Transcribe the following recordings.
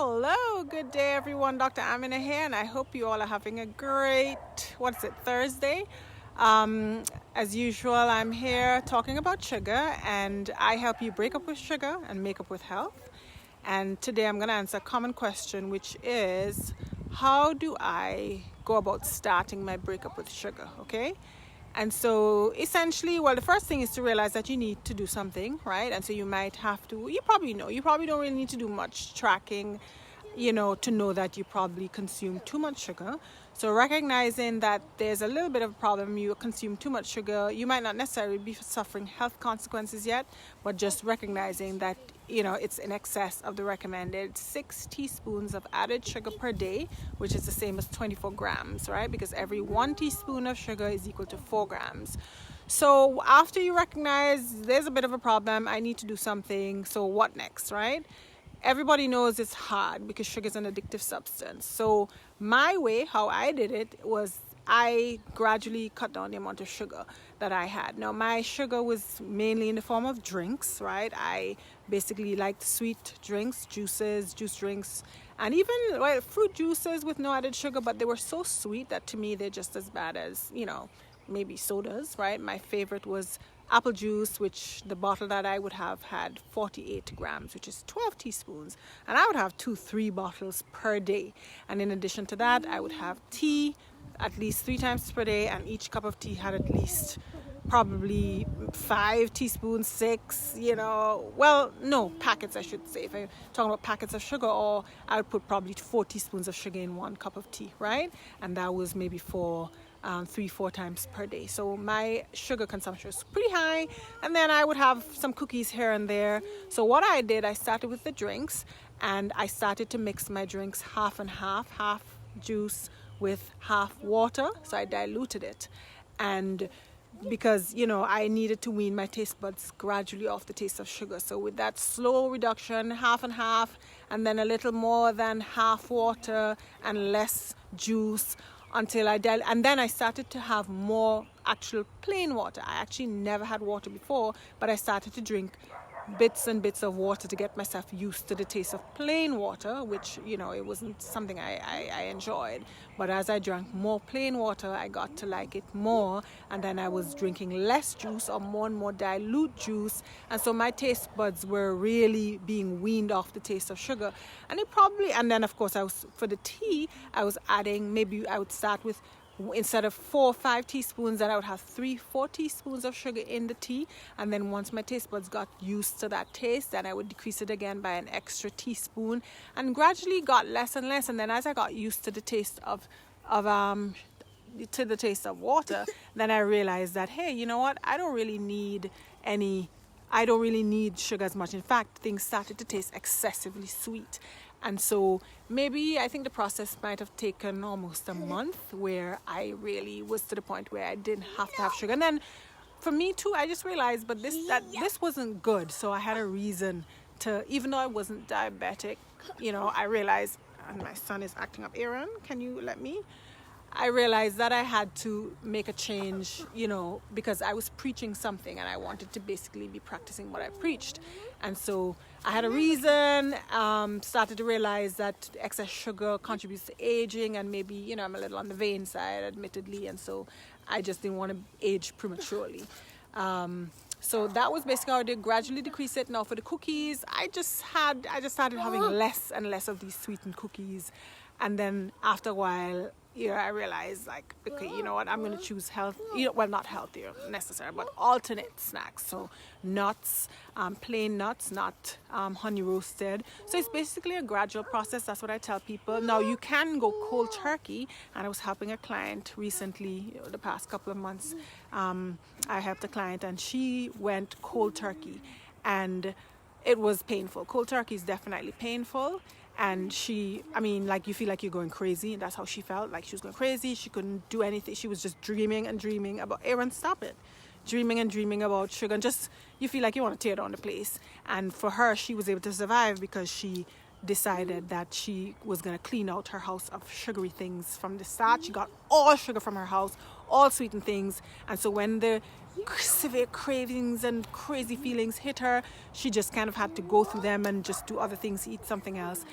Hello, good day everyone. Dr. Amina here, and I hope you all are having a great, Thursday. Um, as usual, I'm here talking about sugar, and I help you break up with sugar and make up with health. And today I'm going to answer a common question, which is, how do I go about starting my breakup with sugar? Okay. And so essentially, well, the first thing is to realize that you need to do something, right? And so you might have to, you probably don't really need to do much tracking, to know that you probably consume too much sugar. So recognizing that there's a little bit of a problem, you consume too much sugar, you might not necessarily be suffering health consequences yet, but just recognizing that it's in excess of the recommended 6 teaspoons of added sugar per day, which is the same as 24 grams, right? Because every 1 teaspoon of sugar is equal to 4 grams. So after you recognize there's a bit of a problem, I need to do something. So what next, right? Everybody knows it's hard because sugar is an addictive substance. So my way, how I did it, was I gradually cut down the amount of sugar that I had. Now, my sugar was mainly in the form of drinks, right? I basically liked sweet drinks, juice drinks, and even fruit juices with no added sugar, but they were so sweet that to me they're just as bad as, maybe sodas, right? My favorite was apple juice, which the bottle that I would have had 48 grams, which is 12 teaspoons. And I would have 3 bottles per day. And in addition to that, I would have tea at least 3 times per day, and each cup of tea had at least probably 5 teaspoons, 6, packets, I should say. If I'm talking about packets of sugar, or I would put probably 4 teaspoons of sugar in 1 cup of tea, right? And that was maybe for 3-4 times per day. So my sugar consumption was pretty high, and then I would have some cookies here and there. So what I did, I started with the drinks, and I started to mix my drinks half and half juice with half water. So I diluted it, and because I needed to wean my taste buds gradually off the taste of sugar. So with that slow reduction, half and half, and then a little more than half water and less juice, until and then I started to have more actual plain water. I actually never had water before, but I started to drink bits and bits of water to get myself used to the taste of plain water, which it wasn't something I enjoyed. But as I drank more plain water, I got to like it more, and then I was drinking less juice, or more and more dilute juice, and so my taste buds were really being weaned off the taste of sugar. And then of course for the tea, I was adding, maybe I would start with, instead of 4 or 5 teaspoons, then I would have 3-4 teaspoons of sugar in the tea. And then once my taste buds got used to that taste, then I would decrease it again by an extra teaspoon, and gradually got less and less. And then as I got used to the taste of water, then I realized that, hey, you know what? I don't really need sugar as much. In fact, things started to taste excessively sweet. And so maybe I think the process might have taken almost a month, where I really was to the point where I didn't have to have sugar. And then for me too, I just realized, but this wasn't good. So I had a reason to, even though I wasn't diabetic, I realized, and my son is acting up. Aaron, can you let me? I realized that I had to make a change, because I was preaching something, and I wanted to basically be practicing what I preached. And so I had a reason, started to realize that excess sugar contributes to aging, and maybe, I'm a little on the vain side, admittedly, and so I just didn't want to age prematurely. So that was basically how I did, gradually decrease it. Now for the cookies, I just started having less and less of these sweetened cookies. And then after a while, I realized, like, okay, you know what, I'm going to choose not healthier necessarily, but alternate snacks. So nuts, plain nuts, not honey roasted. So it's basically a gradual process. That's what I tell people. Now you can go cold turkey, and I was helping a client recently, the past couple of months. I helped a client, and she went cold turkey, and it was painful. Cold turkey is definitely painful. And you feel like you're going crazy. And that's how she felt, like she was going crazy. She couldn't do anything. She was just dreaming and dreaming about, Aaron, stop it. Dreaming and dreaming about sugar. And just, you feel like you want to tear down the place. And for her, she was able to survive because she decided that she was going to clean out her house of sugary things from the start. She got all sugar from her house, all sweetened things. And so when the severe cravings and crazy feelings hit her, she just kind of had to go through them and just do other things, eat something else,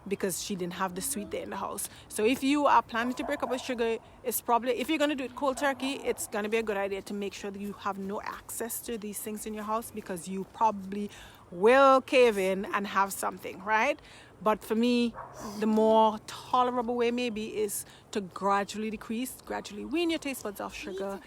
because she didn't have the sweet there in the house. So if you are planning to break up with sugar, it's probably, if you're going to do it cold turkey, it's going to be a good idea to make sure that you have no access to these things in your house, because you probably will cave in and have something, right? But for me, the more tolerable way maybe is to gradually decrease, gradually wean your taste buds off sugar.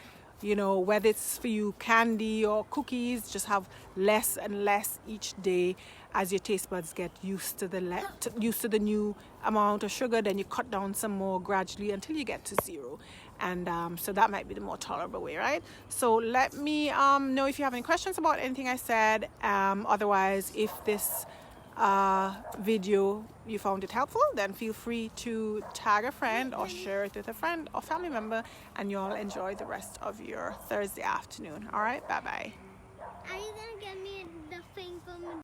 You know, whether it's for you candy or cookies, just have less and less each day as your taste buds get used to the new amount of sugar. Then you cut down some more gradually until you get to zero. And so that might be the more tolerable way, right? So let me know if you have any questions about anything I said. Otherwise, if this video you found it helpful, then feel free to tag a friend or share it with a friend or family member, and you all enjoy the rest of your Thursday afternoon. All right, bye bye. Are you gonna get me the thing from